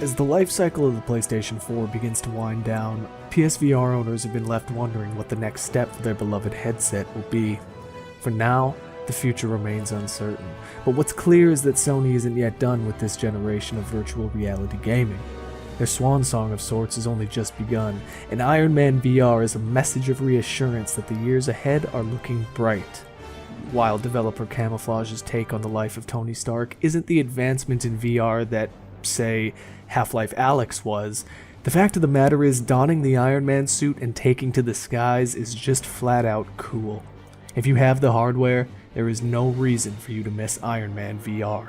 As the life cycle of the PlayStation 4 begins to wind down, PSVR owners have been left wondering what the next step for their beloved headset will be. For now, the future remains uncertain, but what's clear is that Sony isn't yet done with this generation of virtual reality gaming. Their swan song of sorts has only just begun, and Iron Man VR is a message of reassurance that the years ahead are looking bright. While developer Camouflaj's take on the life of Tony Stark isn't the advancement in VR that, say, Half-Life Alyx was, the fact of the matter is donning the Iron Man suit and taking to the skies is just flat out cool. If you have the hardware, there is no reason for you to miss Iron Man VR.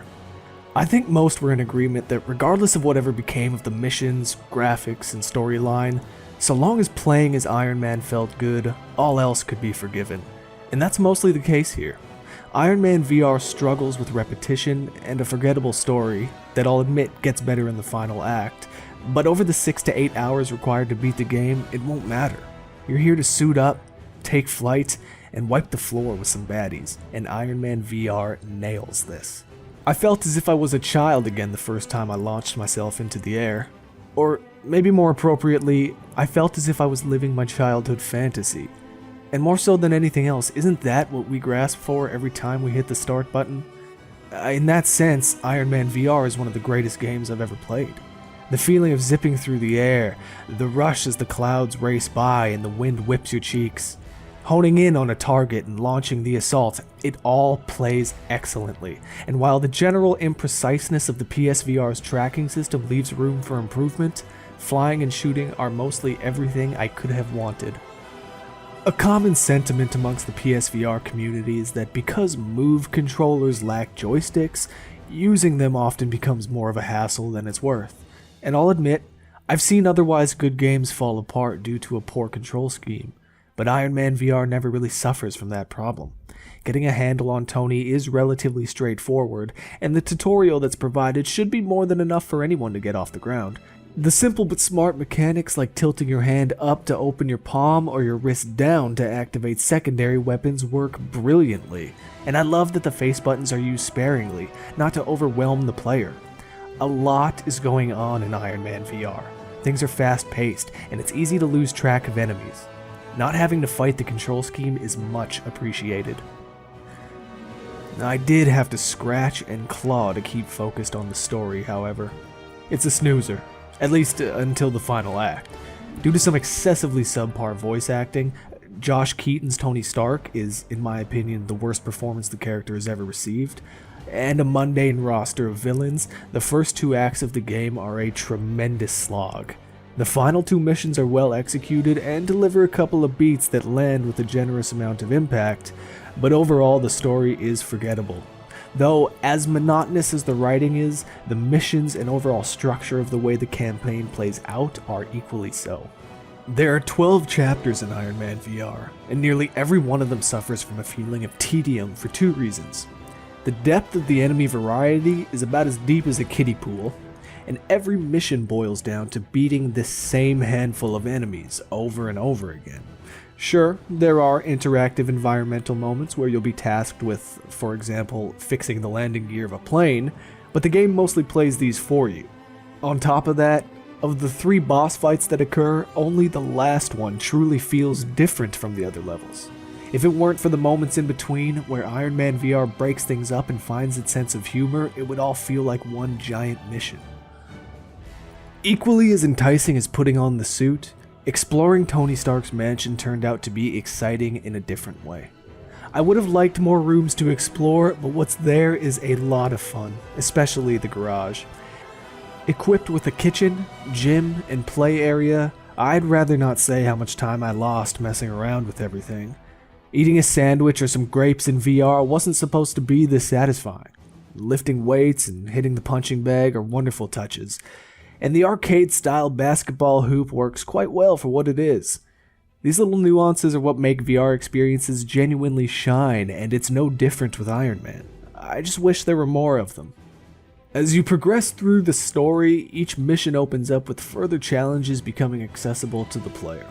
I think most were in agreement that regardless of whatever became of the missions, graphics, and storyline, so long as playing as Iron Man felt good, all else could be forgiven. And that's mostly the case here. Iron Man VR struggles with repetition and a forgettable story that I'll admit gets better in the final act, but over the 6 to 8 hours required to beat the game, it won't matter. You're here to suit up, take flight, and wipe the floor with some baddies, and Iron Man VR nails this. I felt as if I was a child again the first time I launched myself into the air. Or, maybe more appropriately, I felt as if I was living my childhood fantasy. And more so than anything else, isn't that what we grasp for every time we hit the start button? In that sense, Iron Man VR is one of the greatest games I've ever played. The feeling of zipping through the air, the rush as the clouds race by and the wind whips your cheeks, honing in on a target and launching the assault, it all plays excellently. And while the general impreciseness of the PSVR's tracking system leaves room for improvement, flying and shooting are mostly everything I could have wanted. A common sentiment amongst the PSVR community is that because Move controllers lack joysticks, using them often becomes more of a hassle than it's worth. And I'll admit, I've seen otherwise good games fall apart due to a poor control scheme, but Iron Man VR never really suffers from that problem. Getting a handle on Tony is relatively straightforward, and the tutorial that's provided should be more than enough for anyone to get off the ground. The simple but smart mechanics like tilting your hand up to open your palm or your wrist down to activate secondary weapons work brilliantly, and I love that the face buttons are used sparingly, not to overwhelm the player. A lot is going on in Iron Man VR. Things are fast-paced, and it's easy to lose track of enemies. Not having to fight the control scheme is much appreciated. I did have to scratch and claw to keep focused on the story, however. It's a snoozer. At least until the final act. Due to some excessively subpar voice acting, Josh Keaton's Tony Stark is, in my opinion, the worst performance the character has ever received, and a mundane roster of villains, the first 2 acts of the game are a tremendous slog. The final 2 missions are well executed and deliver a couple of beats that land with a generous amount of impact, but overall the story is forgettable. Though, as monotonous as the writing is, the missions and overall structure of the way the campaign plays out are equally so. There are 12 chapters in Iron Man VR, and nearly every one of them suffers from a feeling of tedium for 2 reasons. The depth of the enemy variety is about as deep as a kiddie pool, and every mission boils down to beating this same handful of enemies over and over again. Sure, there are interactive environmental moments where you'll be tasked with, for example, fixing the landing gear of a plane, but the game mostly plays these for you. On top of that, of the 3 boss fights that occur, only the last one truly feels different from the other levels. If it weren't for the moments in between, where Iron Man VR breaks things up and finds its sense of humor, it would all feel like one giant mission. Equally as enticing as putting on the suit, exploring Tony Stark's mansion turned out to be exciting in a different way. I would have liked more rooms to explore, but what's there is a lot of fun, especially the garage. Equipped with a kitchen, gym, and play area, I'd rather not say how much time I lost messing around with everything. Eating a sandwich or some grapes in VR wasn't supposed to be this satisfying. Lifting weights and hitting the punching bag are wonderful touches, and the arcade-style basketball hoop works quite well for what it is. These little nuances are what make VR experiences genuinely shine, and it's no different with Iron Man. I just wish there were more of them. As you progress through the story, each mission opens up with further challenges becoming accessible to the player.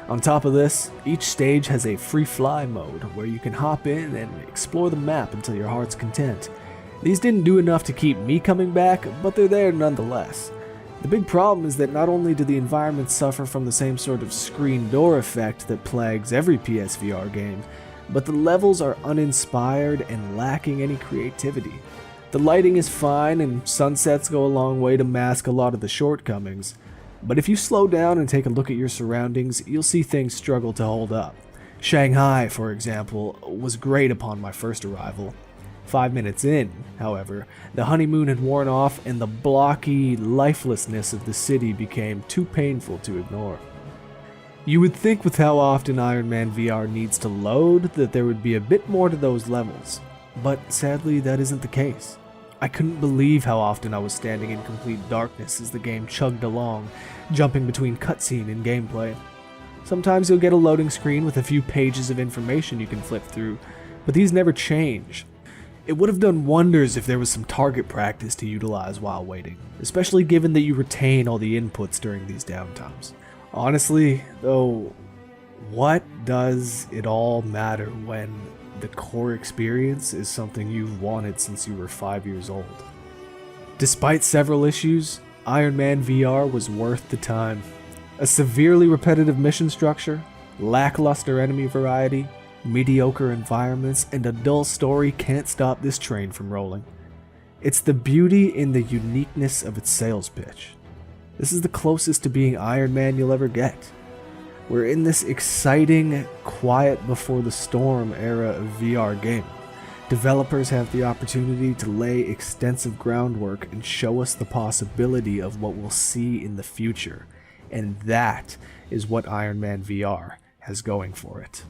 On top of this, each stage has a free fly mode where you can hop in and explore the map until your heart's content. These didn't do enough to keep me coming back, but they're there nonetheless. The big problem is that not only do the environments suffer from the same sort of screen door effect that plagues every PSVR game, but the levels are uninspired and lacking any creativity. The lighting is fine and sunsets go a long way to mask a lot of the shortcomings, but if you slow down and take a look at your surroundings, you'll see things struggle to hold up. Shanghai, for example, was great upon my first arrival. 5 minutes in, however, the honeymoon had worn off and the blocky lifelessness of the city became too painful to ignore. You would think with how often Iron Man VR needs to load that there would be a bit more to those levels, but sadly that isn't the case. I couldn't believe how often I was standing in complete darkness as the game chugged along, jumping between cutscene and gameplay. Sometimes you'll get a loading screen with a few pages of information you can flip through, but these never change. It would have done wonders if there was some target practice to utilize while waiting, especially given that you retain all the inputs during these downtimes. Honestly, though, what does it all matter when the core experience is something you've wanted since you were 5 years old? Despite several issues, Iron Man VR was worth the time. A severely repetitive mission structure, lackluster enemy variety, mediocre environments, and a dull story can't stop this train from rolling. It's the beauty in the uniqueness of its sales pitch. This is the closest to being Iron Man you'll ever get. We're in this exciting, quiet before the storm era of VR gaming. Developers have the opportunity to lay extensive groundwork and show us the possibility of what we'll see in the future. And that is what Iron Man VR has going for it.